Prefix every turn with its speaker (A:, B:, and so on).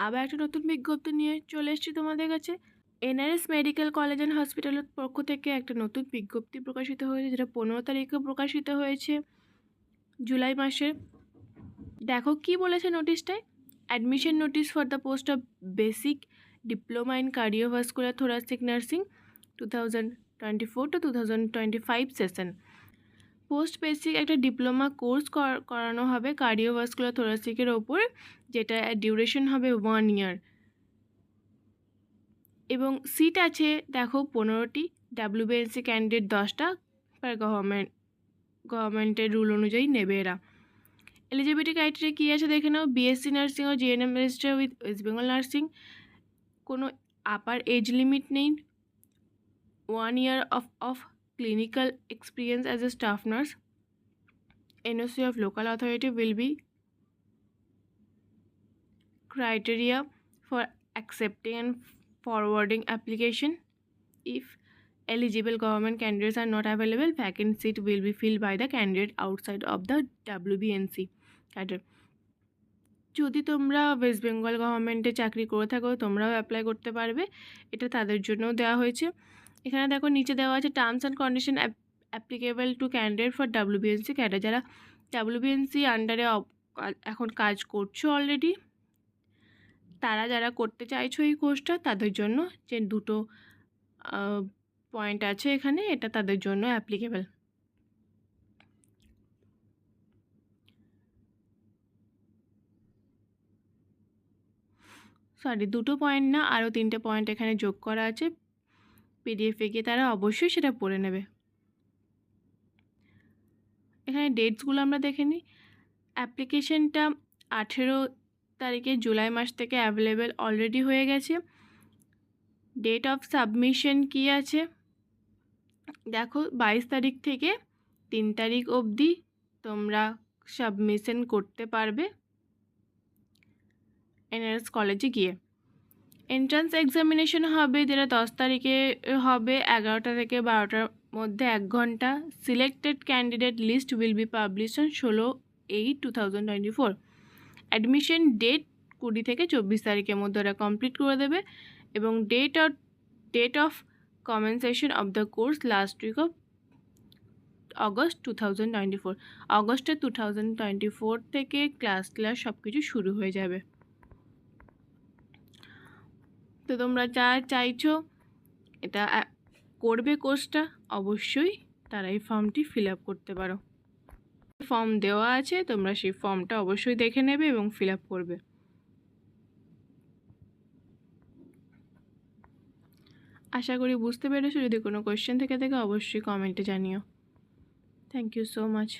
A: আবার একটা নতুন বিজ্ঞপ্তি নিয়ে চলে এসেছি তোমাদের কাছে। এনআরএস মেডিকেল কলেজ অ্যান্ড হসপিটালের পক্ষ থেকে একটা নতুন বিজ্ঞপ্তি প্রকাশিত হয়েছে, যেটা 15 তারিখে প্রকাশিত হয়েছে জুলাই মাসে। দেখো কি বলেছে নোটিশটায়। Admission notice for the post of basic diploma in cardiovascular thoracic nursing 2024 to 2025 session. Post basic একটা ডিপ্লোমা কোর্স করানো হবে কার্ডিওভাস্কুলার থোরাসিকের ওপর, যেটা ডিউরেশন হবে 1 ইয়ার, এবং সিট আছে দেখো 15টি, ডাব্লিউবিএনসি ক্যান্ডিডেট 10টা পার গভর্নমেন্টের রুল অনুযায়ী নেবে এরা। এলিজিবিলিটি ক্রাইটেরিয়া কী আছে দেখে নাও। বিএসসি নার্সিং ও GNM register with West Bengal nursing, কোনো আপার এজ লিমিট নেই, 1 year of clinical experience as a staff nurse, NOC of local authority will be criteria for accepting and forwarding application. If eligible government candidates are not available, vacant seat will be filled by the candidate outside of the WBNC cadre. যদি তোমরা West Bengal গভর্নমেন্টে চাকরি করে থাকো তোমরাও apply করতে পারবে, এটা তাদের জন্যও দেওয়া হয়েছে। এখানে দেখো নিচে দেওয়া আছে terms and condition applicable to candidate for WBNC cadre. যারা WBNC আন্ডারে এখন কাজ করছো অলরেডি, তারা যারা করতে চাইছো এই কোর্সটা, তাদের জন্য যে দুটো পয়েন্ট আছে এখানে, এটা তাদের জন্য অ্যাপ্লিকেবল। সরি, দুটো পয়েন্ট না, আরও 3টে পয়েন্ট এখানে যোগ করা আছে। পিডিএফে গিয়ে তারা অবশ্যই সেটা পড়ে নেবে। এখানে ডেটসগুলো আমরা দেখে নিই। অ্যাপ্লিকেশনটা 18 তারিখে জুলাই মাস থেকে অ্যাভেলেবেল অলরেডি হয়ে গেছে। ডেট অফ সাবমিশন কী আছে দেখো, 22 তারিখ থেকে 3 তারিখ অবধি তোমরা সাবমিশন করতে পারবে এনআরএস কলেজে গিয়ে। এন্ট্রান্স এক্সামিনেশন হবে, যেটা 10 তারিখে হবে 11টা থেকে 12টার মধ্যে 1 ঘন্টা। Selected candidate list will be publish on 16/8/2024। Admission date 20 থেকে 24 তারিখের মধ্যে ওরা কমপ্লিট করে দেবে, এবং date of commencement of the course last week of August 2024। অগস্টে 2024 থেকে ক্লাস সব কিছু শুরু হয়ে যাবে। তো তোমরা যা চাইছো এটা করবে কোর্সটা, অবশ্যই তারা এই ফর্মটি ফিল আপ করতে পারো। ফর্ম দেওয়া আছে, তোমরা সেই ফর্মটা অবশ্যই দেখে নেবে এবং ফিল আপ করবে। আশা করি বুঝতে পেরেছো। যদি কোনো কোয়েশ্চেন থেকে অবশ্যই কমেন্টে জানিও। Thank you so much.